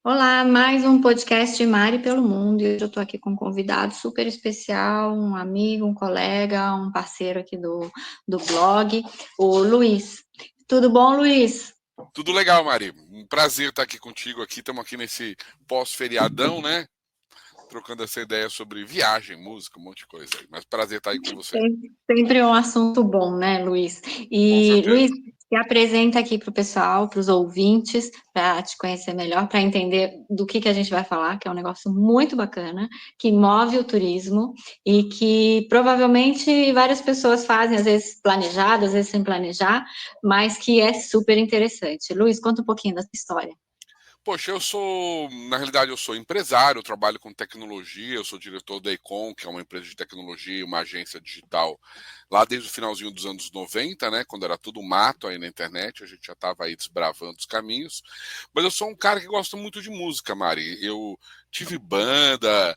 Olá, mais um podcast de Mari pelo Mundo. E hoje eu estou aqui com um convidado super especial, um amigo, um colega, um parceiro aqui do blog, o Luiz. Tudo bom, Luiz? Tudo legal, Mari. Um prazer estar aqui contigo aqui. Estamos aqui nesse pós-feriadão, né? Trocando essa ideia sobre viagem, música, um monte de coisa aí. Mas prazer estar aí com você. Sempre um assunto bom, né, Luiz? Com E, certeza. Luiz, se apresenta aqui para o pessoal, para os ouvintes, para te conhecer melhor, para entender do que a gente vai falar, que é um negócio muito bacana, que move o turismo e que provavelmente várias pessoas fazem, às vezes planejado, às vezes sem planejar, mas que é super interessante. Luiz, conta um pouquinho da sua história. Poxa, na realidade, eu sou empresário, eu trabalho com tecnologia, eu sou diretor da Econ, que é uma empresa de tecnologia e uma agência digital, lá desde o finalzinho dos anos 90, né, quando era tudo mato aí na internet, a gente já estava aí desbravando os caminhos. Mas eu sou um cara que gosta muito de música, Mari. Eu tive banda,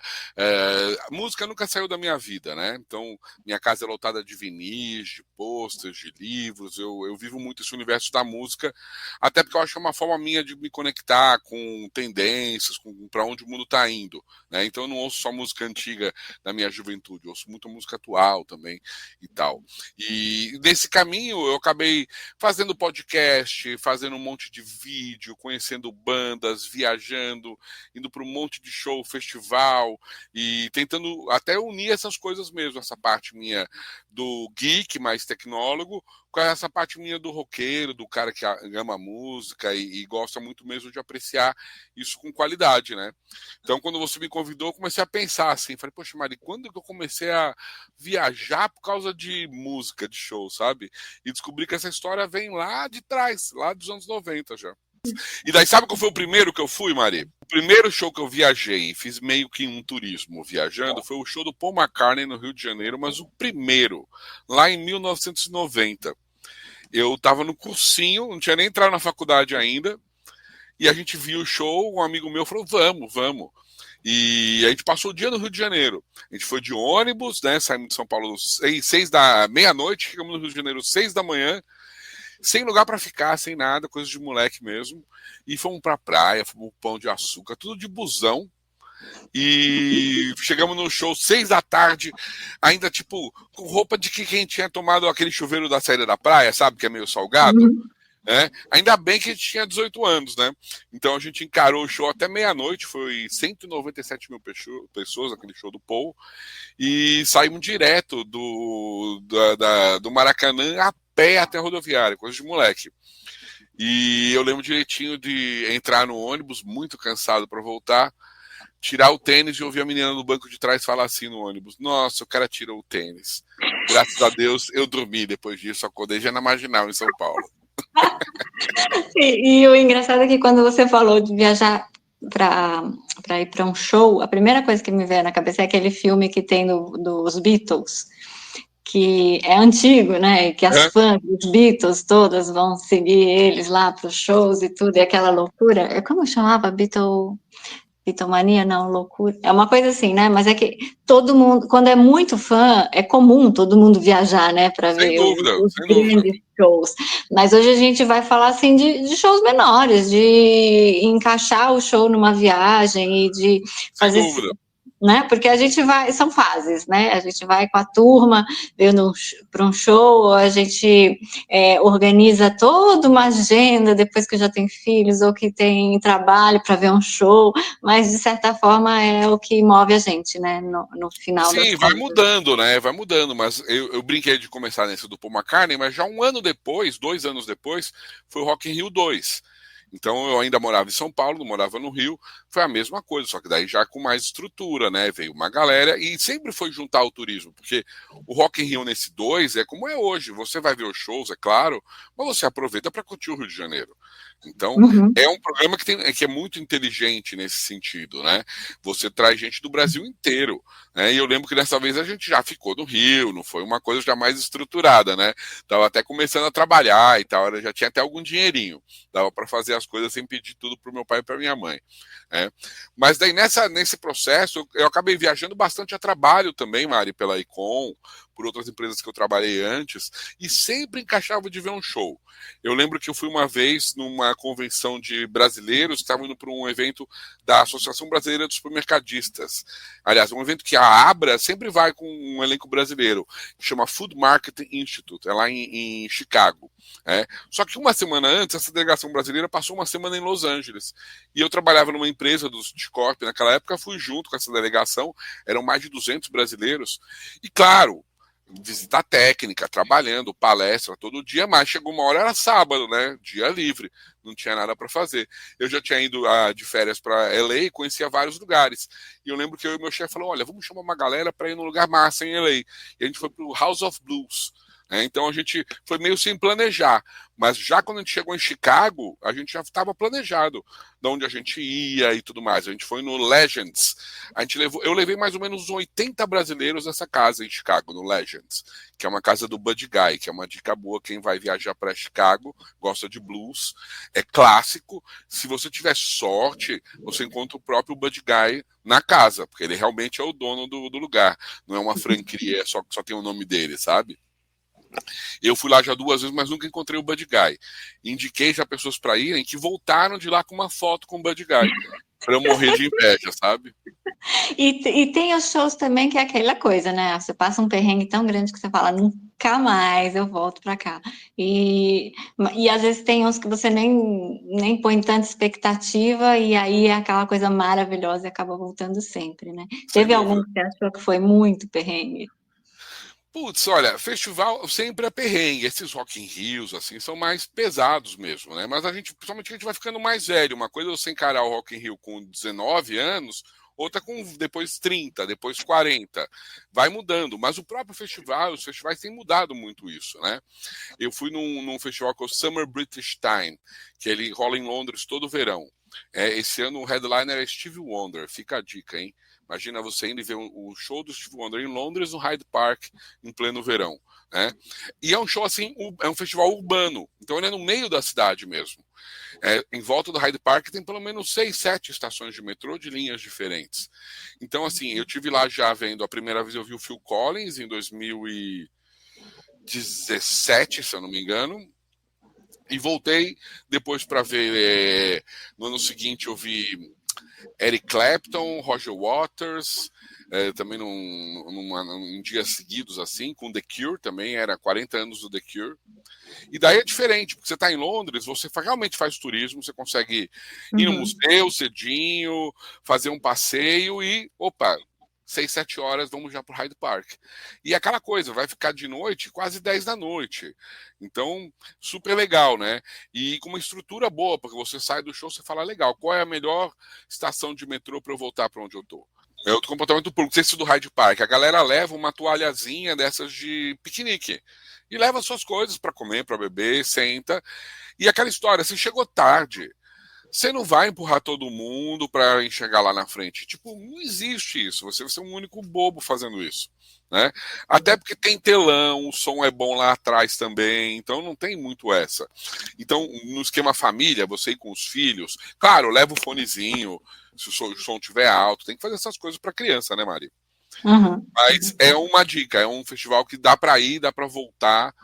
música nunca saiu da minha vida, né? Então, minha casa é lotada de vinis, de posters, de livros, eu vivo muito esse universo da música, até porque eu acho que é uma forma minha de me conectar com tendências, com para onde o mundo está indo, né? Então eu não ouço só música antiga da minha juventude, eu ouço muita música atual também e tal. E nesse caminho eu acabei fazendo podcast, fazendo um monte de vídeo, conhecendo bandas, viajando, indo para um monte de show, festival e tentando até unir essas coisas mesmo, essa parte minha do geek mais tecnólogo com essa parte minha do roqueiro, do cara que ama música e gosta muito mesmo de apreciar isso com qualidade, né? Então, quando você me convidou, eu comecei a pensar assim, falei, poxa, Mari, quando que eu comecei a viajar por causa de música, de show, sabe? E descobri que essa história vem lá de trás, lá dos anos 90 já. E daí, sabe qual foi o primeiro que eu fui, Mari? O primeiro show que eu viajei e fiz meio que um turismo viajando foi o show do Paul McCartney no Rio de Janeiro, mas o primeiro, lá em 1990. Eu estava no cursinho, não tinha nem entrado na faculdade ainda, e a gente viu o show, um amigo meu falou, vamos, vamos. E a gente passou o dia no Rio de Janeiro. A gente foi de ônibus, né? Saímos de São Paulo seis da meia-noite, chegamos no Rio de Janeiro 6 da manhã, sem lugar para ficar, sem nada, coisa de moleque mesmo. E fomos pra praia, fomos pro Pão de Açúcar, tudo de busão. E chegamos no show 6 da tarde, ainda tipo, com roupa de que quem tinha tomado aquele chuveiro da saída da praia, sabe, que é meio salgado. Uhum. Né? Ainda bem que a gente tinha 18 anos, né? Então a gente encarou o show até meia-noite, foi 197 mil pessoas, aquele show do Paul, e saímos direto do Maracanã a pé até a rodoviária, coisa de moleque. E eu lembro direitinho de entrar no ônibus, muito cansado para voltar, tirar o tênis e ouvir a menina no banco de trás falar assim no ônibus: Nossa, o cara tirou o tênis. Graças a Deus eu dormi depois disso, acordei já na Marginal, em São Paulo. E o engraçado é que quando você falou de viajar para ir para um show, a primeira coisa que me veio na cabeça é aquele filme que tem dos Beatles, que é antigo, né? Que as É, fãs dos Beatles todas vão seguir eles lá para os shows e tudo, e aquela loucura. É como chamava? Bitomania, não, loucura. É uma coisa assim, né? Mas é que todo mundo, quando é muito fã, é comum todo mundo viajar, né? Para sem ver dúvida, os sem dúvida. grandes shows. Mas hoje a gente vai falar assim de shows menores, de encaixar o show numa viagem e de Sem fazer, dúvida. né? Porque a gente vai, são fases, né? A gente vai com a turma vendo para um show, a gente organiza toda uma agenda depois que já tem filhos ou que tem trabalho para ver um show, mas de certa forma é o que move a gente, né? No final das Sim, vai contas. mudando, né? Vai mudando, mas eu brinquei de começar nesse do Paul McCartney, mas já um ano depois, 2 anos depois, foi o Rock in Rio 2. Então eu ainda morava em São Paulo, não morava no Rio, foi a mesma coisa, só que daí já com mais estrutura, né? Veio uma galera e sempre foi juntar o turismo, porque o Rock in Rio nesse 2 é como é hoje, você vai ver os shows, é claro, mas você aproveita para curtir o Rio de Janeiro. Então, Uhum. é um programa que é muito inteligente nesse sentido, né? Você traz gente do Brasil inteiro, né? E eu lembro que dessa vez a gente já ficou no Rio, não foi uma coisa já mais estruturada, né? Tava até começando a trabalhar e tal, já tinha até algum dinheirinho, dava para fazer as coisas sem pedir tudo pro meu pai e para minha mãe, né? Mas daí nesse processo eu acabei viajando bastante a trabalho também, Mari, pela Icon, por outras empresas que eu trabalhei antes, e sempre encaixava de ver um show. Eu lembro que eu fui uma vez numa convenção de brasileiros, que estavam indo para um evento da Associação Brasileira dos Supermercadistas. Aliás, um evento que a Abra sempre vai com um elenco brasileiro, que chama Food Marketing Institute, é lá em Chicago. Só que uma semana antes, essa delegação brasileira passou uma semana em Los Angeles. E eu trabalhava numa empresa do Citicorp naquela época, fui junto com essa delegação, eram mais de 200 brasileiros. E claro, visita técnica, trabalhando, palestra todo dia, mas chegou uma hora, era sábado, né? Dia livre, não tinha nada para fazer. Eu já tinha ido de férias para LA e conhecia vários lugares. E eu lembro que eu e meu chefe falaram: olha, vamos chamar uma galera para ir num lugar massa em LA. E a gente foi para o House of Blues. Então a gente foi meio sem planejar, mas já quando a gente chegou em Chicago, a gente já estava planejado de onde a gente ia e tudo mais. A gente foi no Legends. Eu levei mais ou menos uns 80 brasileiros nessa casa em Chicago, no Legends, que é uma casa do Buddy Guy, que é uma dica boa. Quem vai viajar para Chicago, gosta de blues, é clássico. Se você tiver sorte, você encontra o próprio Buddy Guy na casa, porque ele realmente é o dono do lugar. Não é uma franquia, só tem o nome dele, sabe? Eu fui lá já 2 vezes, mas nunca encontrei o Buddy Guy. Indiquei já pessoas para irem que voltaram de lá com uma foto com o Buddy Guy, para eu morrer de inveja, sabe? E tem os shows também que é aquela coisa, né? Você passa um perrengue tão grande que você fala, nunca mais eu volto para cá. E às vezes tem uns que você nem põe tanta expectativa e aí é aquela coisa maravilhosa e acaba voltando sempre, né? Teve algum que você achou que foi muito perrengue? Putz, olha, festival sempre é perrengue. Esses Rock in Rios, assim, são mais pesados mesmo, né? Mas principalmente a gente vai ficando mais velho. Uma coisa é você encarar o Rock in Rio com 19 anos, outra com depois 30, depois 40. Vai mudando. Mas o próprio festival, os festivais têm mudado muito isso, né? Eu fui num festival que é o Summer British Time, que ele rola em Londres todo verão. Esse ano o headliner é Stevie Wonder. Fica a dica, hein? Imagina você indo e ver o show do Steve Wonder em Londres, no Hyde Park, em pleno verão. Né? E é um show assim, é um festival urbano, então ele é no meio da cidade mesmo. Em volta do Hyde Park tem pelo menos 6, 7 estações de metrô de linhas diferentes. Então, assim, eu tive lá já vendo, a primeira vez eu vi o Phil Collins em 2017, se eu não me engano. E voltei depois para ver. No ano seguinte eu vi Eric Clapton, Roger Waters, também em dias seguidos, assim, com The Cure também, era 40 anos do The Cure. E daí é diferente, porque você está em Londres, você realmente faz turismo, você consegue ir no museu cedinho, fazer um passeio e, opa, 6, 7 horas, vamos já para o Hyde Park. E aquela coisa, vai ficar de noite, quase 10 da noite. Então, super legal, né? E com uma estrutura boa, porque você sai do show, você fala, legal, qual é a melhor estação de metrô para eu voltar para onde eu tô? É outro comportamento público, esse do Hyde Park. A galera leva uma toalhazinha dessas de piquenique e leva suas coisas para comer, para beber, senta. E aquela história, você chegou tarde, você não vai empurrar todo mundo para enxergar lá na frente. Tipo, não existe isso. Você vai ser um único bobo fazendo isso. Né? Até porque tem telão, o som é bom lá atrás também, então não tem muito essa. Então, no esquema família, você ir com os filhos, claro, leva o fonezinho, se o som estiver alto, tem que fazer essas coisas para criança, né, Mari? Mas é uma dica, é um festival que dá para ir, dá para voltar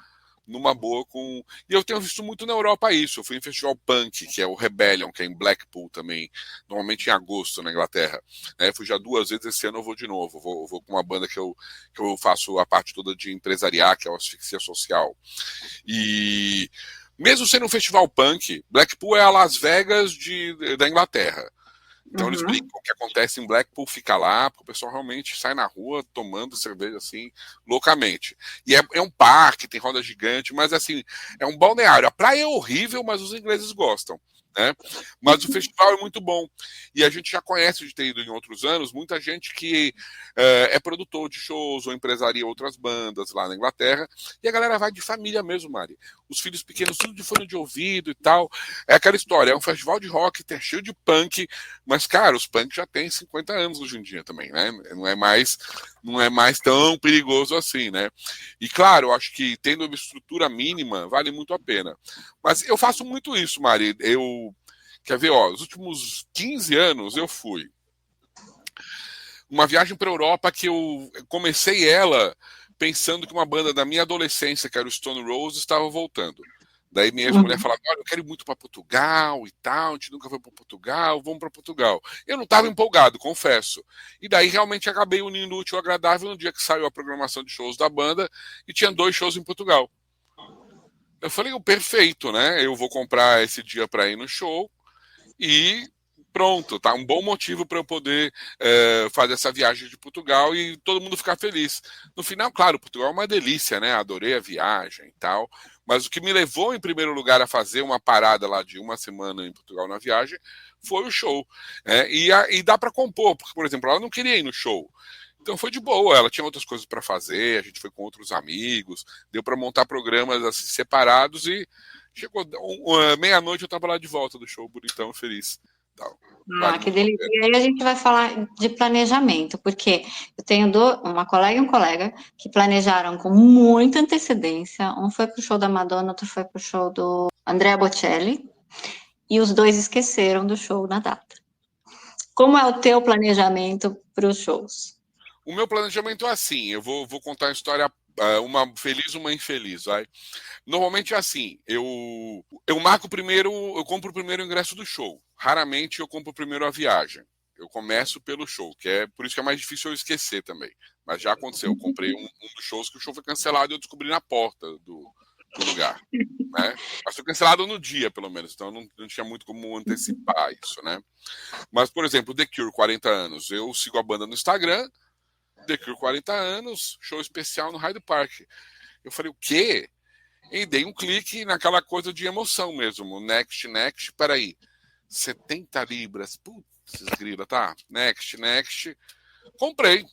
numa boa com... E eu tenho visto muito na Europa isso. Eu fui em festival punk, que é o Rebellion, que é em Blackpool também, normalmente em agosto na Inglaterra. Fui já 2 vezes, esse ano eu vou de novo. Vou com uma banda que eu faço a parte toda de empresariar, que é o Asfixia Social. E mesmo sendo um festival punk, Blackpool é a Las Vegas da Inglaterra. Então eles brincam, o que acontece em Blackpool fica lá, porque o pessoal realmente sai na rua tomando cerveja assim, loucamente. E é um parque, tem roda gigante, mas assim, é um balneário. A praia é horrível, mas os ingleses gostam. Né? Mas o festival é muito bom. E a gente já conhece, de ter ido em outros anos, muita gente que é produtor de shows ou empresaria outras bandas lá na Inglaterra. E a galera vai de família mesmo, Mari. Os filhos pequenos, tudo de fone de ouvido e tal. É aquela história, é um festival de rock, tem cheio de punk, mas, cara, os punk já têm 50 anos hoje em dia também, né? Não é mais tão perigoso assim, né? E, claro, eu acho que tendo uma estrutura mínima, vale muito a pena. Mas eu faço muito isso, Mari. Quer ver, os últimos 15 anos eu fui. Uma viagem para a Europa que eu comecei ela pensando que uma banda da minha adolescência, que era o Stone Roses, estava voltando. Daí minha ex-mulher falava, olha, eu quero ir muito para Portugal e tal, a gente nunca foi para Portugal, vamos para Portugal. Eu não estava empolgado, confesso. E daí realmente acabei unindo o útil ao agradável no dia que saiu a programação de shows da banda e tinha 2 shows em Portugal. Eu falei, perfeito, né? Eu vou comprar esse dia para ir no show e pronto, tá? Um bom motivo para eu poder fazer essa viagem de Portugal e todo mundo ficar feliz. No final, claro, Portugal é uma delícia, né? Adorei a viagem e tal. Mas o que me levou, em primeiro lugar, a fazer uma parada lá de uma semana em Portugal na viagem foi o show. E dá para compor, porque, por exemplo, ela não queria ir no show. Então foi de boa, ela tinha outras coisas para fazer, a gente foi com outros amigos, deu para montar programas assim, separados e chegou meia-noite eu estava lá de volta do show, bonitão, feliz. Tal. Vale Que muito a delícia. pena. E aí a gente vai falar de planejamento, porque eu tenho uma colega e um colega que planejaram com muita antecedência. Um foi pro show da Madonna, outro foi pro show do Andrea Bocelli, e os dois esqueceram do show na data. Como é o teu planejamento para os shows? O meu planejamento é assim, eu vou contar a história, uma feliz, uma infeliz, vai. Normalmente é assim, eu marco primeiro, eu compro o primeiro ingresso do show. Raramente eu compro primeiro a viagem. Eu começo pelo show, que é por isso que é mais difícil eu esquecer também. Mas já aconteceu, eu comprei um dos shows que o show foi cancelado e eu descobri na porta do lugar. Né? Mas foi cancelado no dia, pelo menos, então não tinha muito como antecipar isso, né? Mas, por exemplo, The Cure, 40 anos. Eu sigo a banda no Instagram, The Cure, 40 anos, show especial no Hyde Park. Eu falei, o quê? E dei um clique naquela coisa de emoção mesmo. Next, peraí. 70 libras. Putz, grila, tá? Next. Comprei.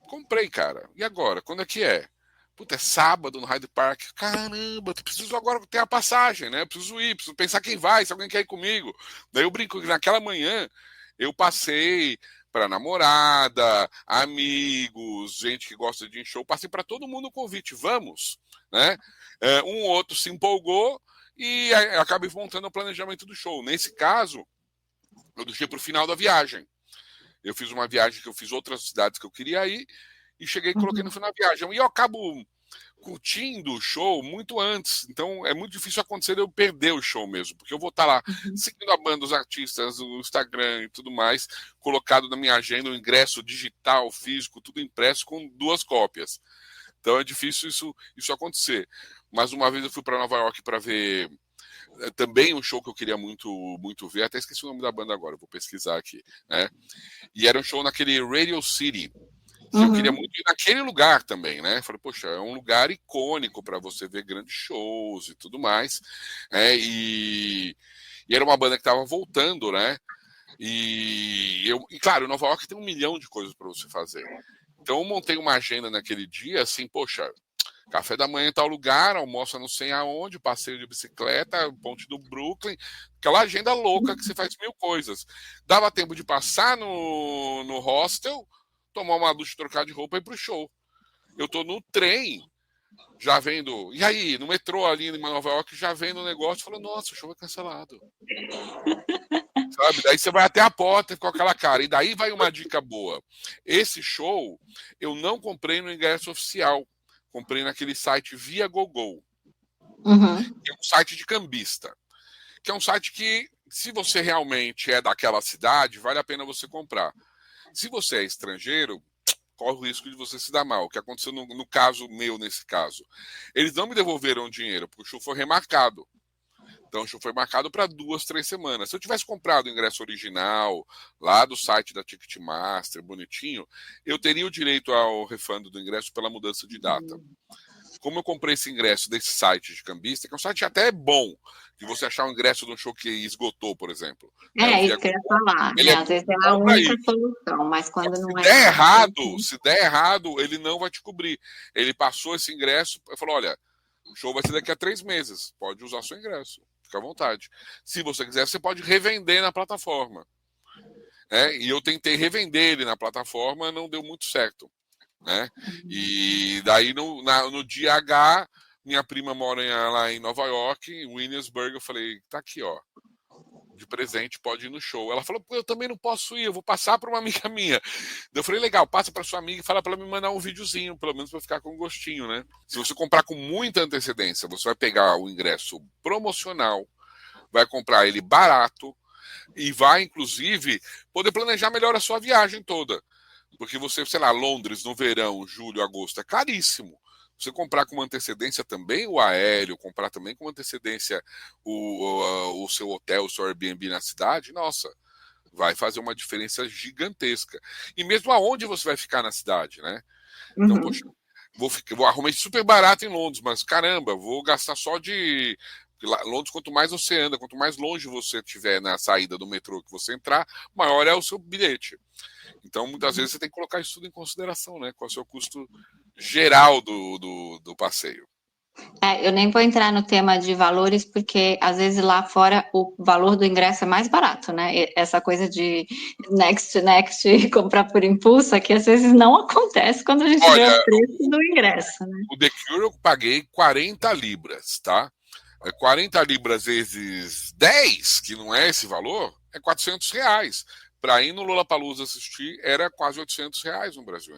Comprei, cara. E agora? Quando é que é? Puta, é sábado no Hyde Park. Caramba, preciso agora ter a passagem, né? Preciso ir, preciso pensar quem vai, se alguém quer ir comigo. Daí eu brinco que naquela manhã eu passei para namorada, amigos, gente que gosta de ir em show, passei para todo mundo o convite, vamos, né? Um outro se empolgou e acabei montando o planejamento do show. Nesse caso, eu deixei para o final da viagem. Eu fiz uma viagem que eu fiz outras cidades que eu queria ir e cheguei e coloquei no final da viagem. E eu acabo curtindo o show muito antes. Então é muito difícil acontecer de eu perder o show mesmo, porque eu vou estar lá seguindo a banda, os artistas, o Instagram e tudo mais, colocado na minha agenda, o ingresso digital, físico, tudo impresso com 2 cópias. Então é difícil isso acontecer. Mas uma vez eu fui para Nova York para ver também um show que eu queria muito ver, até esqueci o nome da banda agora, eu vou pesquisar aqui, né? E era um show naquele Radio City, que eu queria muito ir naquele lugar também, né? Falei, poxa, é um lugar icônico para você ver grandes shows e tudo mais, né? E era uma banda que estava voltando, né? E claro, Nova York tem 1 milhão de coisas para você fazer. Então eu montei uma agenda naquele dia, assim, poxa, café da manhã em tal lugar, almoça não sei aonde, passeio de bicicleta, ponte do Brooklyn, aquela agenda louca que você faz 1000 coisas. Dava tempo de passar no hostel, tomar uma ducha, trocar de roupa e ir pro show. Eu tô no trem, já vendo. E aí, no metrô ali em Nova York, já vendo o negócio, falando, nossa, o show é cancelado. Sabe? Daí você vai até a porta com aquela cara. E daí vai uma dica boa. Esse show eu não comprei no ingresso oficial. Comprei naquele site Viagogo. Que é um site de cambista. Que é um site que, se você realmente é daquela cidade, vale a pena você comprar. Se você é estrangeiro, corre o risco de você se dar mal. O que aconteceu no caso meu, nesse caso. Eles não me devolveram o dinheiro, porque o show foi remarcado. Então o show foi marcado para 2, 3 semanas. Se eu tivesse comprado o ingresso original, lá do site da Ticketmaster, bonitinho, eu teria o direito ao refund do ingresso pela mudança de data. Como eu comprei esse ingresso desse site de cambista, que é um site até bom, de você achar um ingresso de um show que esgotou, por exemplo. Isso que eu ia falar, Ele né? é Às vezes é a bom para única isso. solução, mas quando não é. Se der errado, ele não vai te cobrir. Ele passou esse ingresso e falou: olha, o show vai ser daqui a 3 meses. Pode usar seu ingresso. Fica à vontade. Se você quiser, você pode revender na plataforma. E eu tentei revender ele na plataforma, não deu muito certo. Né? E daí no dia H, minha prima mora lá em Nova York, em Williamsburg, eu falei, tá aqui, ó. de presente, pode ir no show. Ela falou, eu também não posso ir, eu vou passar para uma amiga minha. Eu falei, legal, passa para sua amiga e fala para ela me mandar um videozinho, pelo menos para ficar com gostinho, né? Se você comprar com muita antecedência, você vai pegar o ingresso promocional, vai comprar ele barato e vai, inclusive, poder planejar melhor a sua viagem toda. Porque você, sei lá, Londres no verão, julho, agosto, é caríssimo. Você comprar com uma antecedência também o aéreo, comprar também com antecedência o seu hotel, o seu Airbnb na cidade, nossa, vai fazer uma diferença gigantesca. E mesmo aonde você vai ficar na cidade, né? Então, poxa, vou arrumar super barato em Londres, mas caramba, vou gastar só de. Londres, quanto mais você anda, quanto mais longe você estiver na saída do metrô que você entrar, maior é o seu bilhete. Então, muitas vezes você tem que colocar isso tudo em consideração, né? Qual é o seu custo geral do passeio. Eu nem vou entrar no tema de valores, porque às vezes lá fora o valor do ingresso é mais barato, né? Essa coisa de next e comprar por impulso aqui às vezes não acontece quando a gente vê Olha, o preço do ingresso, né? o The Cure eu paguei 40 libras, tá? 40 libras vezes 10, que não é esse valor, é R$ 400. Para ir no Lollapalooza assistir, era quase R$ 800 no Brasil.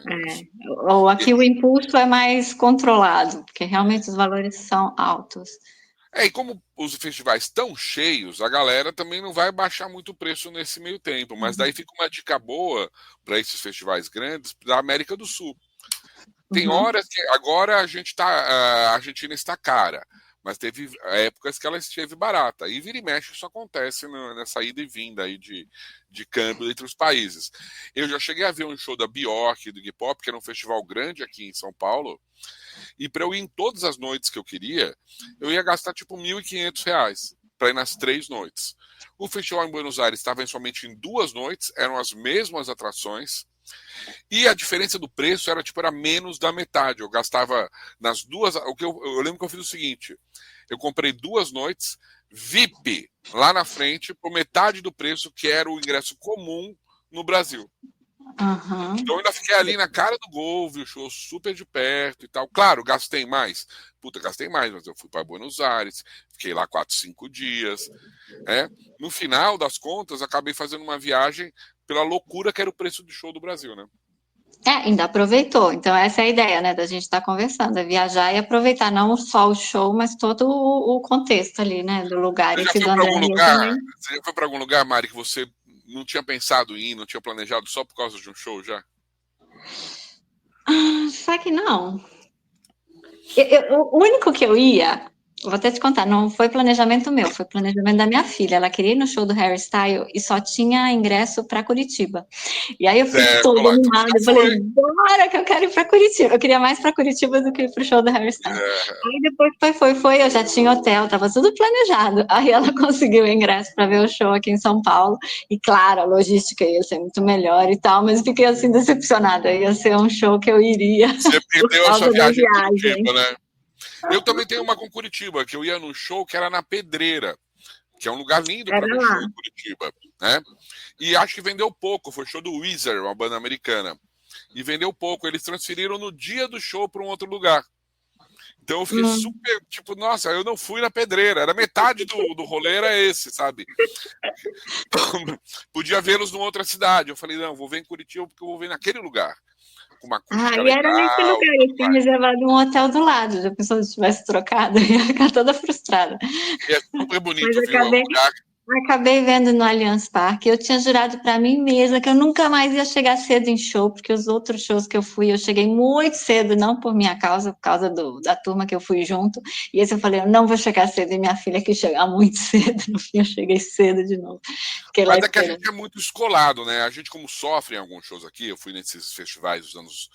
Ou aqui o impulso é mais controlado, porque realmente os valores são altos. E como os festivais estão cheios, a galera também não vai baixar muito o preço nesse meio tempo. Mas daí fica uma dica boa para esses festivais grandes da América do Sul. Tem horas que agora a Argentina está cara, mas teve épocas que ela esteve barata. E vira e mexe isso acontece nessa ida e vinda aí de câmbio entre os países. Eu já cheguei a ver um show da Bjork, do Iggy Pop, que era um festival grande aqui em São Paulo. E para eu ir em todas as noites que eu queria, eu ia gastar tipo R$ 1.500 para ir nas 3 noites. O festival em Buenos Aires estava somente em 2 noites, eram as mesmas atrações. E a diferença do preço era menos da metade. Eu gastava nas duas. Eu lembro que eu fiz o seguinte: eu comprei 2 noites VIP lá na frente por metade do preço que era o ingresso comum no Brasil. Então eu ainda fiquei ali na cara do gol, vi o show super de perto e tal. Claro, gastei mais. Gastei mais, mas eu fui para Buenos Aires, fiquei lá 4, 5 dias. No final das contas, acabei fazendo uma viagem pela loucura que era o preço do show do Brasil, né? Ainda aproveitou. Então, essa é a ideia, né, da gente estar conversando, é viajar e aproveitar não só o show, mas todo o contexto ali, né, do lugar. Esse do André Rio também. Você já foi para algum lugar, Mari, que você não tinha pensado em ir, não tinha planejado só por causa de um show já? Só que não. O único que eu ia, vou até te contar, não foi planejamento meu, foi planejamento da minha filha. Ela queria ir no show do Harry Styles e só tinha ingresso para Curitiba. E aí eu fui toda Lá, então animada, eu falei, bora que eu quero ir para Curitiba. Eu queria mais para Curitiba do que ir pro show do Harry Styles. Aí depois foi, eu já tinha hotel, tava tudo planejado. Aí ela conseguiu o ingresso para ver o show aqui em São Paulo. E claro, a logística ia ser muito melhor e tal, mas fiquei assim decepcionada. Ia ser um show que eu iria. Você perdeu a sua viagem em Curitiba, né? Eu também tenho uma com Curitiba, que eu ia num show que era na Pedreira, que é um lugar lindo para ver show em Curitiba, né? E acho que vendeu pouco, foi show do Weezer, uma banda americana. E vendeu pouco, eles transferiram no dia do show para um outro lugar. Então eu fiquei super, tipo, nossa, eu não fui na Pedreira, era metade do rolê era esse, sabe? Podia vê-los numa outra cidade. Eu falei, não, vou ver em Curitiba porque eu vou ver naquele lugar. Com uma acústica e era nesse legal. lugar, eu tinha reservado um hotel do lado. Já pensou se tivesse trocado? Eu ia ficar toda frustrada. É super bonito, Mas viu? É um lugar. acabei vendo no Allianz Parque. Eu tinha jurado para mim mesma que eu nunca mais ia chegar cedo em show, porque os outros shows que eu fui, eu cheguei muito cedo, não por minha causa, por causa da turma que eu fui junto. E esse eu falei, eu não vou chegar cedo, e minha filha quis chegar muito cedo. No fim, eu cheguei cedo de novo. Mas é que a gente é muito escolado, né? A gente, como sofre em alguns shows aqui, eu fui nesses festivais dos anos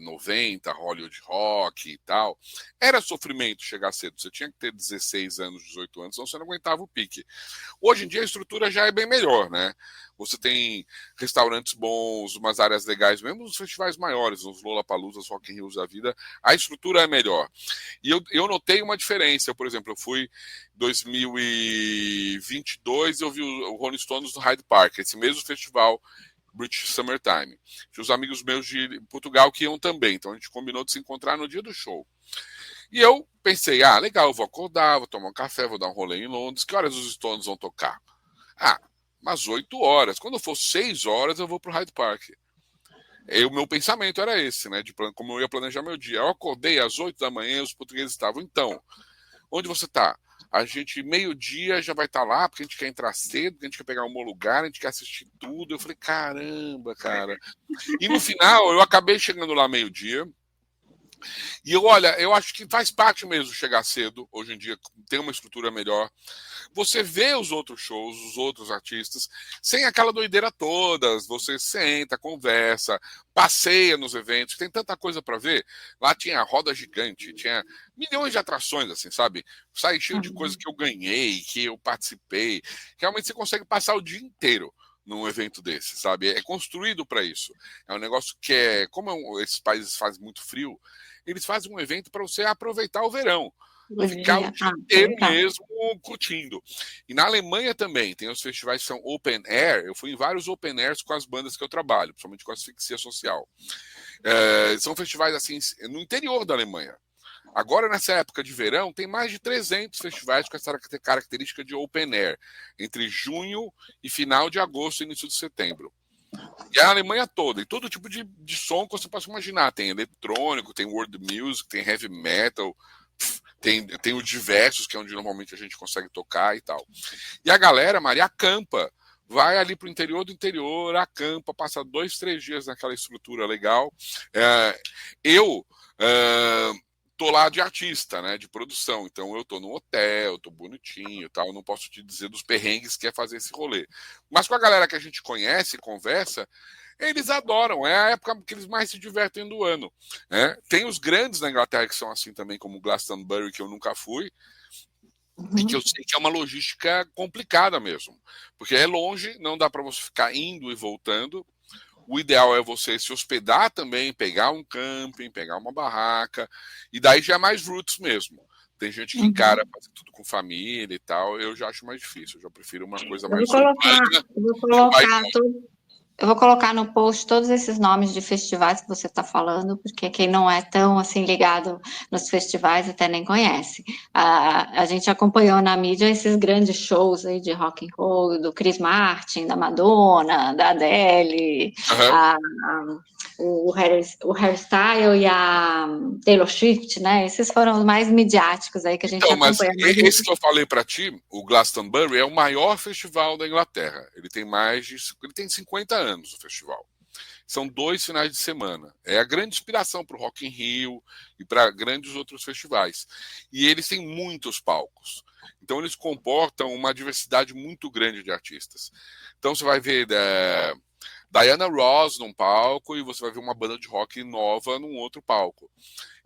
90, Hollywood Rock e tal, era sofrimento chegar cedo. Você tinha que ter 16 anos, 18 anos, senão você não aguentava o pique. Hoje em dia a estrutura já é bem melhor, né? Você tem restaurantes bons, umas áreas legais, mesmo nos festivais maiores, nos Lollapaloozas, Rock in Rio da vida, a estrutura é melhor. E eu notei uma diferença. Por exemplo, eu fui em 2022 eu vi o Rolling Stones no Hyde Park, esse mesmo festival British Summertime. Tinha os amigos meus de Portugal que iam também, então a gente combinou de se encontrar no dia do show. E eu pensei, legal, eu vou acordar, vou tomar um café, vou dar um rolê em Londres, que horas os Stones vão tocar? Ah, umas 8 horas. Quando for 6 horas, eu vou pro Hyde Park. O meu pensamento era esse, né? De como eu ia planejar meu dia. Eu acordei às 8 da manhã, os portugueses estavam, então, onde você está? A gente, meio-dia, já vai estar lá, porque a gente quer entrar cedo, porque a gente quer pegar um bom lugar, a gente quer assistir tudo. Eu falei, caramba, cara. E no final, eu acabei chegando lá meio-dia. E olha, eu acho que faz parte mesmo chegar cedo, hoje em dia, tem uma estrutura melhor. Você vê os outros shows, os outros artistas, sem aquela doideira toda. Você senta, conversa, passeia nos eventos, tem tanta coisa para ver. Lá tinha roda gigante, tinha milhões de atrações, assim, sabe? Sai cheio de coisas que eu ganhei, que eu participei. Realmente você consegue passar o dia inteiro num evento desse, sabe? É construído para isso. É um negócio que é, como esses países fazem muito frio, eles fazem um evento para você aproveitar o verão, ficar o dia inteiro mesmo curtindo. E na Alemanha também tem os festivais que são open air. Eu fui em vários open airs com as bandas que eu trabalho, principalmente com a asfixia social. São festivais assim no interior da Alemanha. Agora, nessa época de verão, tem mais de 300 festivais com essa característica de open air, entre junho e final de agosto e início de setembro. E a Alemanha toda, e todo tipo de som que você possa imaginar. Tem eletrônico, tem world music, tem heavy metal, tem o diversos, que é onde normalmente a gente consegue tocar e tal. E a galera, Maria, acampa. Vai ali para o interior do interior, acampa, passa 2, 3 dias naquela estrutura legal. Eu tô lá de artista, né, de produção. Então eu tô no hotel, tô bonitinho, tal. Não posso te dizer dos perrengues que é fazer esse rolê. Mas com a galera que a gente conhece, conversa, eles adoram. É a época que eles mais se divertem do ano, né? Tem os grandes na Inglaterra que são assim também, como Glastonbury, que eu nunca fui. E que eu sei que é uma logística complicada mesmo, porque é longe, não dá para você ficar indo e voltando. O ideal é você se hospedar também, pegar um camping, pegar uma barraca, e daí já é mais roots mesmo. Tem gente que encara fazer tudo com família e tal, eu já acho mais difícil, eu já prefiro uma coisa mais urbana e no mais longe. Eu vou colocar no post todos esses nomes de festivais que você está falando, porque quem não é tão assim ligado nos festivais até nem conhece. A gente acompanhou na mídia esses grandes shows aí de rock and roll, do Chris Martin, da Madonna, da Adele, o Hairstyle e a Taylor Swift, né? Esses foram os mais midiáticos aí que a gente acompanha. Mas esse que eu falei para ti, o Glastonbury, é o maior festival da Inglaterra. Ele tem 50 anos o festival. São 2 finais de semana. É a grande inspiração para o Rock in Rio e para grandes outros festivais. E eles têm muitos palcos. Então eles comportam uma diversidade muito grande de artistas. Então você vai ver Diana Ross num palco e você vai ver uma banda de rock nova num outro palco.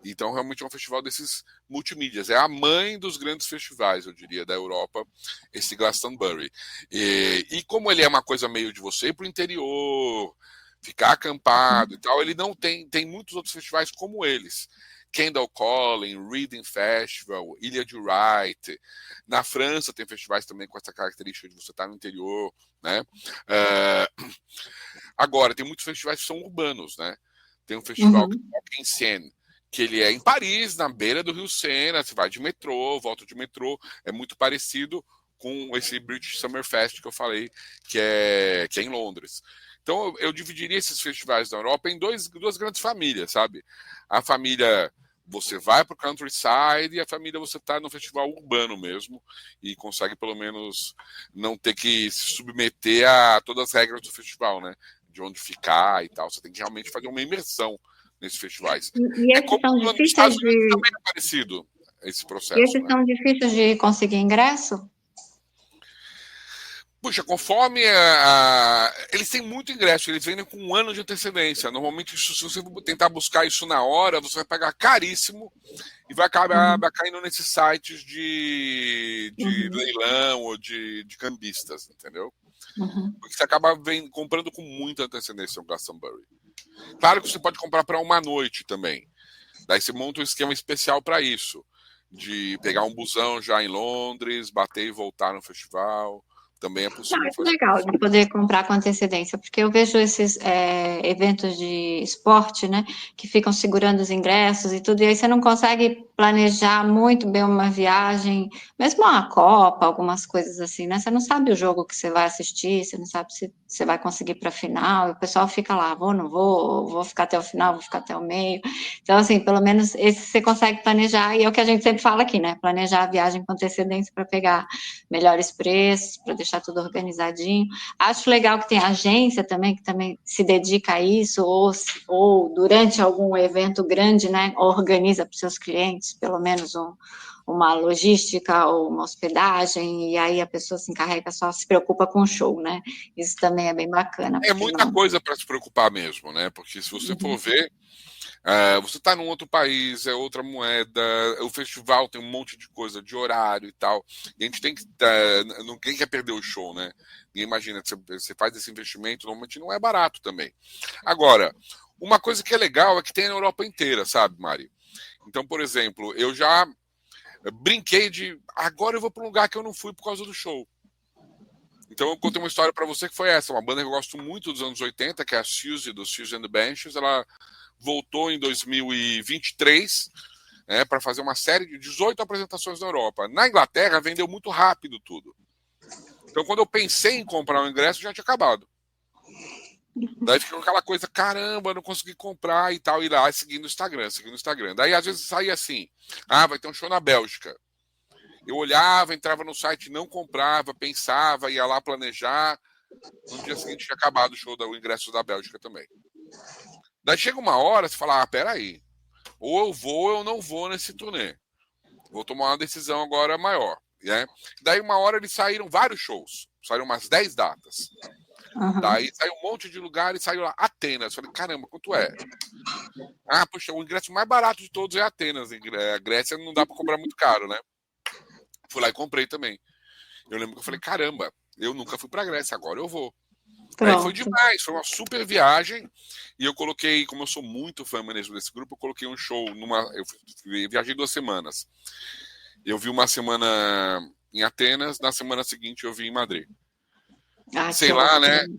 Então, realmente é um festival desses multimídias. É a mãe dos grandes festivais, eu diria, da Europa, esse Glastonbury. E como ele é uma coisa meio de você ir para o interior, ficar acampado e tal, ele não tem muitos outros festivais como eles. Kendall Calling, Reading Festival, Ilha de Wright. Na França tem festivais também com essa característica de você estar no interior, né? Agora, tem muitos festivais que são urbanos, né? Tem um festival que é em Seine, que ele é em Paris, na beira do Rio Sena, você vai de metrô, volta de metrô, é muito parecido com esse British Summer Fest que eu falei, que é em Londres. Então eu dividiria esses festivais da Europa em duas grandes famílias, sabe? A família, você vai para o countryside, e a família você está no festival urbano mesmo, e consegue pelo menos não ter que se submeter a todas as regras do festival, né? De onde ficar e tal. Você tem que realmente fazer uma imersão nesses festivais. E esses são difíceis Estados Unidos também é parecido esse processo. E esses são difíceis de conseguir ingresso? Puxa, conforme eles têm muito ingresso, eles vendem com 1 ano de antecedência. Normalmente, se você tentar buscar isso na hora, você vai pagar caríssimo e vai acabar caindo nesses sites de leilão ou de cambistas, entendeu? Porque você acaba comprando com muita antecedência o Glastonbury. Claro que você pode comprar para uma noite também. Daí você monta um esquema especial para isso, de pegar um busão já em Londres, bater e voltar no festival. Também é Não, possível é fazer legal isso. de poder comprar com antecedência, porque eu vejo esses eventos de esporte, né, que ficam segurando os ingressos e tudo, e aí você não consegue planejar muito bem uma viagem, mesmo uma Copa, algumas coisas assim, né? Você não sabe o jogo que você vai assistir, você não sabe se você vai conseguir para a final, e o pessoal fica lá, vou, não vou, vou ficar até o final, vou ficar até o meio. Então, assim, pelo menos esse você consegue planejar, e é o que a gente sempre fala aqui, né? Planejar a viagem com antecedência para pegar melhores preços, para deixar tudo organizadinho. Acho legal que tem agência também, que também se dedica a isso, ou durante algum evento grande, né, organiza para os seus clientes, pelo menos uma logística ou uma hospedagem, e aí a pessoa se encarrega, só se preocupa com o show, né? Isso também é bem bacana, É porque muita não... coisa para se preocupar mesmo, né? Porque se você for ver, você está num outro país, é outra moeda, o festival tem um monte de coisa de horário e tal. E a gente tem que. Ninguém quer perder o show, né? Ninguém imagina que você faz esse investimento, normalmente não é barato também. Agora, uma coisa que é legal é que tem na Europa inteira, sabe, Mari? Então, por exemplo, eu já brinquei de. Agora eu vou para um lugar que eu não fui por causa do show. Então eu contei uma história para você que foi essa, uma banda que eu gosto muito dos anos 80, que é a Suzy, dos Suzy and the Banshees. Ela voltou em 2023, né, para fazer uma série de 18 apresentações na Europa. Na Inglaterra vendeu muito rápido tudo. Então quando eu pensei em comprar o ingresso já tinha acabado. Daí ficou aquela coisa, caramba, não consegui comprar e tal, e lá seguindo o Instagram, seguindo o Instagram. Daí às vezes saía assim, vai ter um show na Bélgica. Eu olhava, entrava no site, não comprava, pensava, ia lá planejar. No dia seguinte tinha acabado o show do ingresso da Bélgica também. Daí chega uma hora, você fala, peraí, ou eu vou ou eu não vou nesse turnê. Vou tomar uma decisão agora maior. Né? Daí uma hora eles saíram vários shows, saíram umas 10 datas. Daí saiu um monte de lugar e saiu lá Atenas. Falei, caramba, quanto é? Poxa, o ingresso mais barato de todos é Atenas. A Grécia não dá para comprar muito caro, né? Fui lá e comprei também. Eu lembro que eu falei, caramba, eu nunca fui pra Grécia, agora eu vou. Aí foi Pronto. demais, foi uma super viagem. E eu coloquei, como eu sou muito fã mesmo desse grupo, eu coloquei um show numa. Eu viajei 2 semanas. Eu vi uma semana em Atenas, na semana seguinte eu vi em Madrid. Que Sei lá, né? ótimo.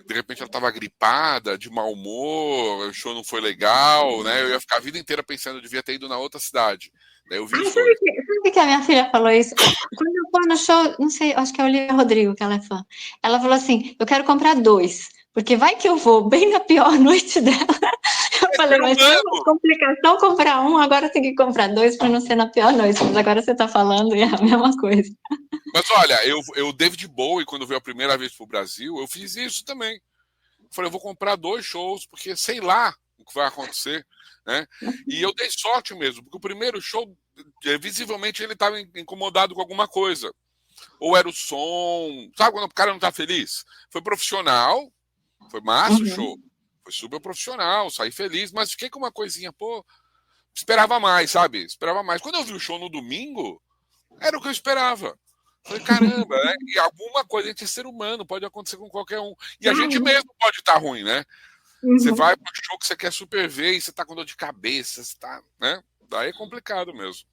De repente ela estava gripada, de mau humor, o show não foi legal, né? Eu ia ficar a vida inteira pensando, eu devia ter ido na outra cidade. Daí eu vi os dois. Sabe que a minha filha falou isso? Quando eu for no show, não sei, acho que é a Olivia Rodrigo, que ela é fã. Ela falou assim: eu quero comprar 2, porque vai que eu vou bem na pior noite dela. Eu É falei, ser mas não é uma humano! complicação comprar um, agora tem que comprar 2 para não ser na pior noite. Mas agora você está falando e é a mesma coisa. Mas olha, eu David Bowie, quando veio a primeira vez pro Brasil, eu fiz isso também. Falei, eu vou comprar 2 shows, porque sei lá o que vai acontecer, né? E eu dei sorte mesmo, porque o primeiro show, visivelmente, ele estava incomodado com alguma coisa. Ou era o som, sabe quando o cara não tá feliz? Foi profissional, foi massa o show, foi super profissional, saí feliz, mas fiquei com uma coisinha, esperava mais, sabe? Esperava mais. Quando eu vi o show no domingo, era o que eu esperava. Falei, caramba, né? E alguma coisa, a gente é ser humano, pode acontecer com qualquer um. E a gente mesmo pode estar ruim, né? Você vai pro show que você quer super ver e você tá com dor de cabeça, você tá, né? Daí é complicado mesmo.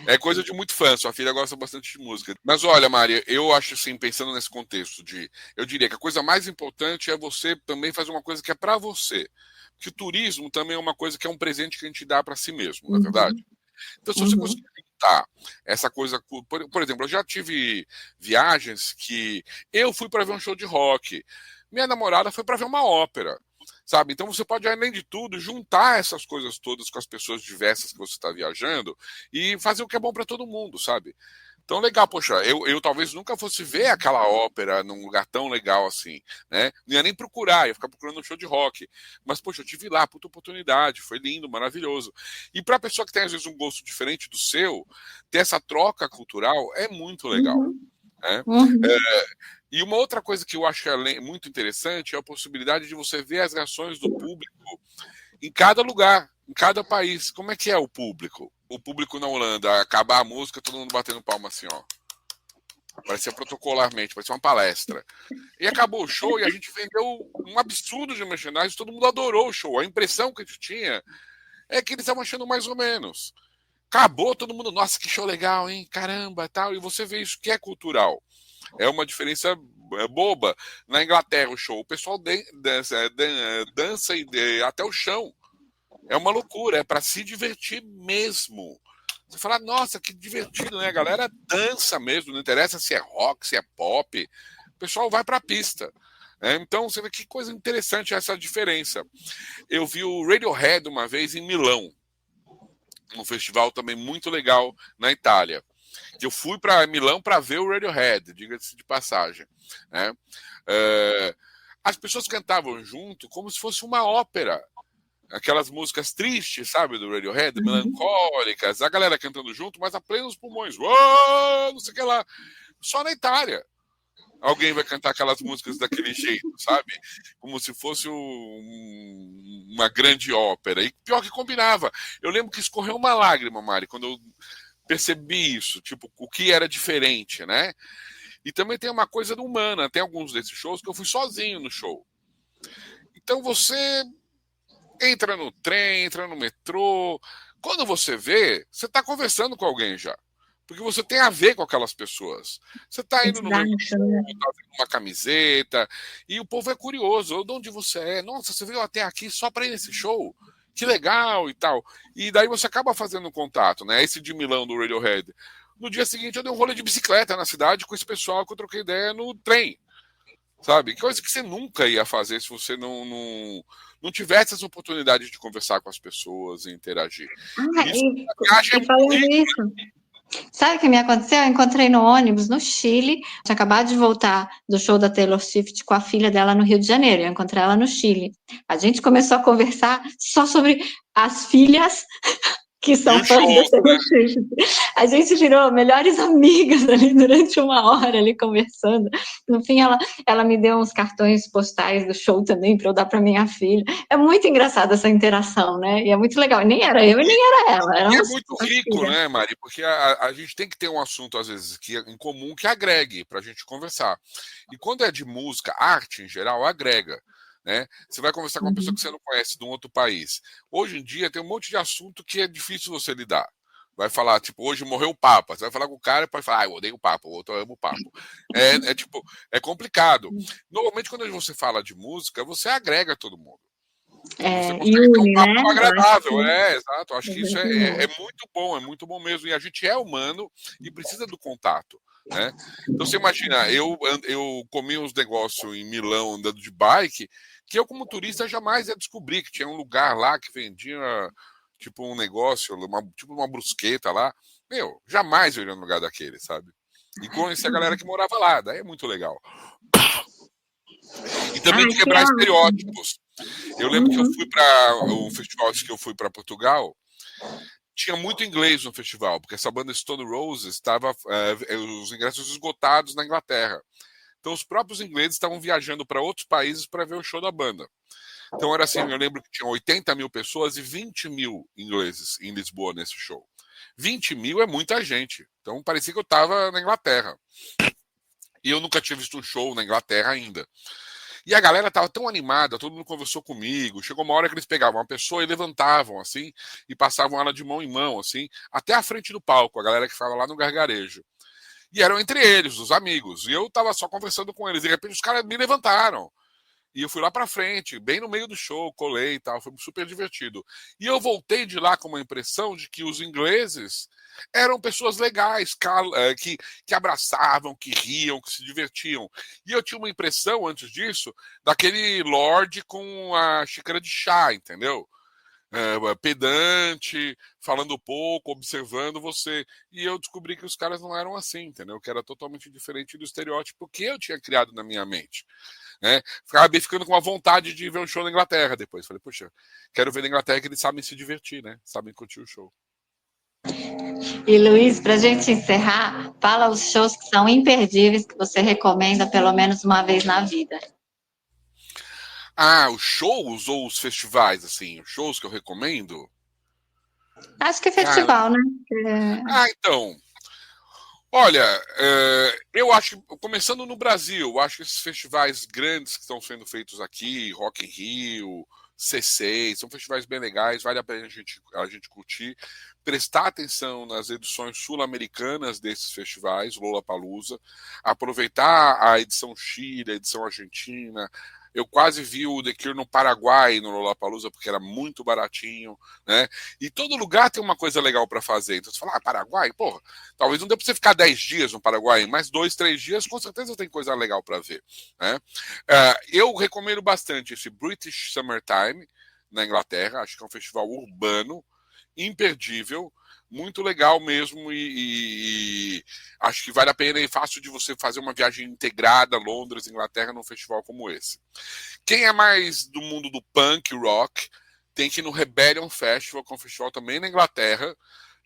É coisa de muito fã, sua filha gosta bastante de música. Mas olha, Maria, eu acho assim, pensando nesse contexto eu diria que a coisa mais importante é você também fazer uma coisa que é para você. Porque o turismo também é uma coisa que é um presente que a gente dá para si mesmo, não é verdade? Então, se você conseguir juntar essa coisa, por exemplo, eu já tive viagens que eu fui para ver um show de rock, minha namorada foi para ver uma ópera, sabe? Então você pode, além de tudo, juntar essas coisas todas com as pessoas diversas que você está viajando e fazer o que é bom para todo mundo, sabe? Então, legal, poxa, eu talvez nunca fosse ver aquela ópera num lugar tão legal assim, né? Não ia nem procurar, ia ficar procurando um show de rock. Mas, poxa, eu tive lá, puta oportunidade, foi lindo, maravilhoso. E para a pessoa que tem, às vezes, um gosto diferente do seu, ter essa troca cultural é muito legal, né? E uma outra coisa que eu acho muito interessante é a possibilidade de você ver as reações do público em cada lugar, em cada país. Como é que é o público? O público na Holanda, acabar a música, todo mundo batendo palma assim, ó. Parecia protocolarmente, parecia uma palestra. E acabou o show e a gente vendeu um absurdo de merchandising, todo mundo adorou o show. A impressão que a gente tinha é que eles estavam achando mais ou menos. Acabou, todo mundo, nossa, que show legal, hein? Caramba, tal. E você vê isso que é cultural. É uma diferença boba. Na Inglaterra, o show, o pessoal dança até o chão. É uma loucura, é para se divertir mesmo. Você fala, nossa, que divertido, né? A galera dança mesmo, não interessa se é rock, se é pop. O pessoal vai para a pista. Então, você vê que coisa interessante essa diferença. Eu vi o Radiohead uma vez em Milão, um festival também muito legal na Itália. Eu fui para Milão para ver o Radiohead, diga-se de passagem. Né? As pessoas cantavam junto como se fosse uma ópera. Aquelas músicas tristes, sabe, do Radiohead, melancólicas, a galera cantando junto, mas a plenos pulmões. Uou, não sei o que lá. Só na Itália alguém vai cantar aquelas músicas daquele jeito, sabe? Como se fosse uma grande ópera. E pior que combinava. Eu lembro que escorreu uma lágrima, Mari, quando eu percebi isso, tipo, o que era diferente, né? E também tem uma coisa humana. Tem alguns desses shows que eu fui sozinho no show. Então você entra no trem, entra no metrô. Quando você vê, você está conversando com alguém já. Porque você tem a ver com aquelas pessoas. Você está indo no mesmo show, está vendo uma camiseta, e o povo é curioso. De onde você é? Nossa, você veio até aqui só para ir nesse show? Que legal e tal. E daí você acaba fazendo contato, né? Esse de Milão do Radiohead. No dia seguinte eu dei um rolê de bicicleta na cidade com esse pessoal que eu troquei ideia no trem. Sabe? Coisa que você nunca ia fazer se você não tivesse essa oportunidade de conversar com as pessoas e interagir. E falando isso, sabe o que me aconteceu? Eu encontrei no ônibus no Chile, tinha acabado de voltar do show da Taylor Swift com a filha dela no Rio de Janeiro, eu encontrei ela no Chile. A gente começou a conversar só sobre as filhas que são fãs da Taylor Swift. A gente virou melhores amigas ali durante uma hora ali conversando. No fim, ela me deu uns cartões postais do show também para eu dar para minha filha. É muito engraçada essa interação, né? E é muito legal. Nem era eu e nem era ela. É muito rico, né, Mari? Porque a gente tem que ter um assunto, às vezes, que é em comum que agregue para a gente conversar. E quando é de música, arte em geral, agrega. Né? Você vai conversar com uma pessoa que você não conhece de um outro país. Hoje em dia tem um monte de assunto que é difícil você lidar. Vai falar, tipo, hoje morreu o Papa. Você vai falar com o cara e pode falar, eu odeio o Papa, o outro eu amo o Papa. Tipo, é complicado. Normalmente, quando você fala de música, você agrega todo mundo. Você consegue ter um papo agradável, exato. Acho que isso é muito bom mesmo. E a gente é humano e precisa do contato. Né? Então você imagina, eu comi uns negócios em Milão andando de bike que eu, como turista, jamais ia descobrir que tinha um lugar lá que vendia tipo um negócio, tipo uma brusqueta lá. Meu, jamais eu iria num lugar daquele, sabe? E conhecer a galera que morava lá, daí é muito legal. E também de quebrar estereótipos. Eu lembro que eu fui para um festival que eu fui para Portugal, tinha muito inglês no festival, porque essa banda Stone Roses estava os ingressos esgotados na Inglaterra. Então os próprios ingleses estavam viajando para outros países para ver o show da banda. Então era assim, eu lembro que tinha 80 mil pessoas e 20 mil ingleses em Lisboa nesse show. 20 mil é muita gente. Então parecia que eu estava na Inglaterra. E eu nunca tinha visto um show na Inglaterra ainda. E a galera tava tão animada, todo mundo conversou comigo. Chegou uma hora que eles pegavam uma pessoa e levantavam, assim, e passavam ela de mão em mão, assim, até a frente do palco, a galera que ficava lá no gargarejo. E eram entre eles, os amigos. E eu tava só conversando com eles. E de repente os caras me levantaram. E eu fui lá pra frente, bem no meio do show, colei e tal, foi super divertido. E eu voltei de lá com uma impressão de que os ingleses eram pessoas legais, que abraçavam, que riam, que se divertiam. E eu tinha uma impressão, antes disso, daquele lord com a xícara de chá, entendeu? Pedante, falando pouco, observando você. E eu descobri que os caras não eram assim, entendeu? Que era totalmente diferente do estereótipo que eu tinha criado na minha mente. Né? Acabei ficando com a vontade de ver um show na Inglaterra depois. Falei, poxa, quero ver na Inglaterra que eles sabem se divertir, né? Sabem curtir o show. E Luiz, para a gente encerrar, fala os shows que são imperdíveis que você recomenda pelo menos uma vez na vida. Ah, os shows ou os festivais, assim, os shows que eu recomendo? Acho que é festival, né? Então. Olha, eu acho que, começando no Brasil, eu acho que esses festivais grandes que estão sendo feitos aqui, Rock in Rio, C6, são festivais bem legais, vale a pena a gente curtir, prestar atenção nas edições sul-americanas desses festivais, Lollapalooza, aproveitar a edição Chile, a edição Argentina. Eu quase vi o The Cure no Paraguai, no Lollapalooza, porque era muito baratinho, né? E todo lugar tem uma coisa legal para fazer. Então você fala, Paraguai? Porra, talvez não dê para você ficar 10 dias no Paraguai, mas 2, 3 dias, com certeza tem coisa legal para ver, né? Eu recomendo bastante esse British Summertime, na Inglaterra. Acho que é um festival urbano, imperdível, muito legal mesmo, e acho que vale a pena e fácil de você fazer uma viagem integrada Londres, Inglaterra, num festival como esse. Quem é mais do mundo do punk rock tem que ir no Rebellion Festival, que é um festival também na Inglaterra,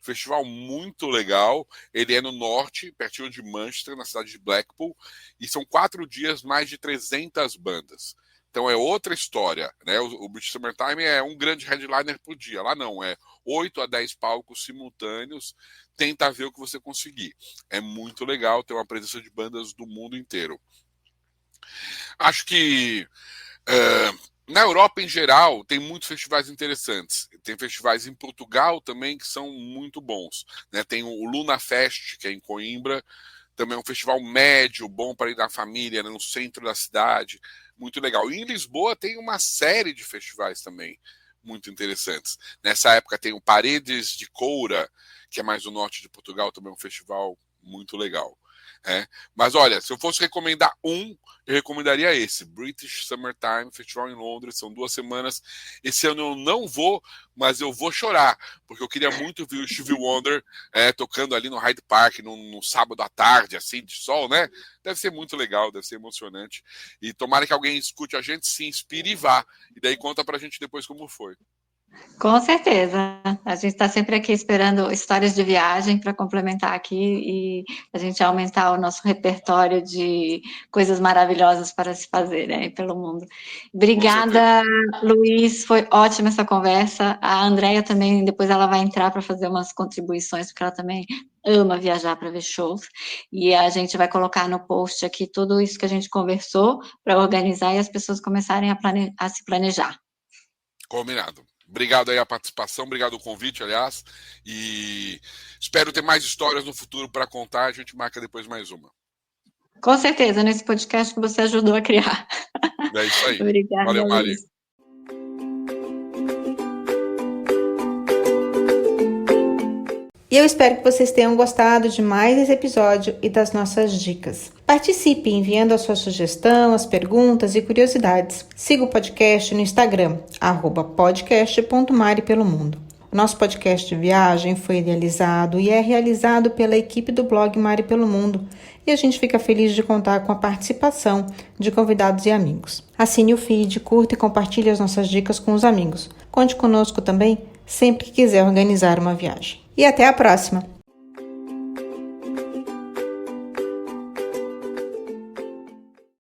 festival muito legal. Ele é no norte, pertinho de Manchester, na cidade de Blackpool, e são 4 dias, mais de 300 bandas. Então é outra história, né? O British Summertime é um grande headliner por dia. Lá não, é 8 a 10 palcos simultâneos. Tenta ver o que você conseguir. É muito legal ter uma presença de bandas do mundo inteiro. Acho que na Europa em geral tem muitos festivais interessantes. Tem festivais em Portugal também que são muito bons, né? Tem o Luna Fest, que é em Coimbra. Também é um festival médio, bom para ir na família, no centro da cidade. Muito legal. E em Lisboa tem uma série de festivais também muito interessantes. Nessa época tem o Paredes de Coura, que é mais do norte de Portugal, também é um festival muito legal. Mas olha, se eu fosse recomendar eu recomendaria esse, British Summertime, festival em Londres. São 2 semanas. Esse ano eu não vou, mas eu vou chorar, porque eu queria muito ver o Stevie Wonder tocando ali no Hyde Park, no sábado à tarde, assim, de sol, né? Deve ser muito legal, deve ser emocionante. E tomara que alguém escute a gente, se inspire e vá. E daí conta pra gente depois como foi. Com certeza. A gente está sempre aqui esperando histórias de viagem para complementar aqui e a gente aumentar o nosso repertório de coisas maravilhosas para se fazer, né, pelo mundo. Obrigada, Luiz. Foi ótima essa conversa. A Andrea também, depois ela vai entrar para fazer umas contribuições, porque ela também ama viajar para ver shows. E a gente vai colocar no post aqui tudo isso que a gente conversou para organizar e as pessoas começarem a se planejar. Combinado. Obrigado aí a participação, obrigado o convite, aliás, e espero ter mais histórias no futuro para contar. A gente marca depois mais uma. Com certeza, nesse podcast que você ajudou a criar. É isso aí. Obrigada, valeu, Mari. Luiz. E eu espero que vocês tenham gostado de mais esse episódio e das nossas dicas. Participe enviando a sua sugestão, as perguntas e curiosidades. Siga o podcast no Instagram, @podcast.maripelomundo. O nosso podcast de viagem foi idealizado e é realizado pela equipe do blog Mari Pelo Mundo, e a gente fica feliz de contar com a participação de convidados e amigos. Assine o feed, curta e compartilhe as nossas dicas com os amigos. Conte conosco também sempre que quiser organizar uma viagem. E até a próxima!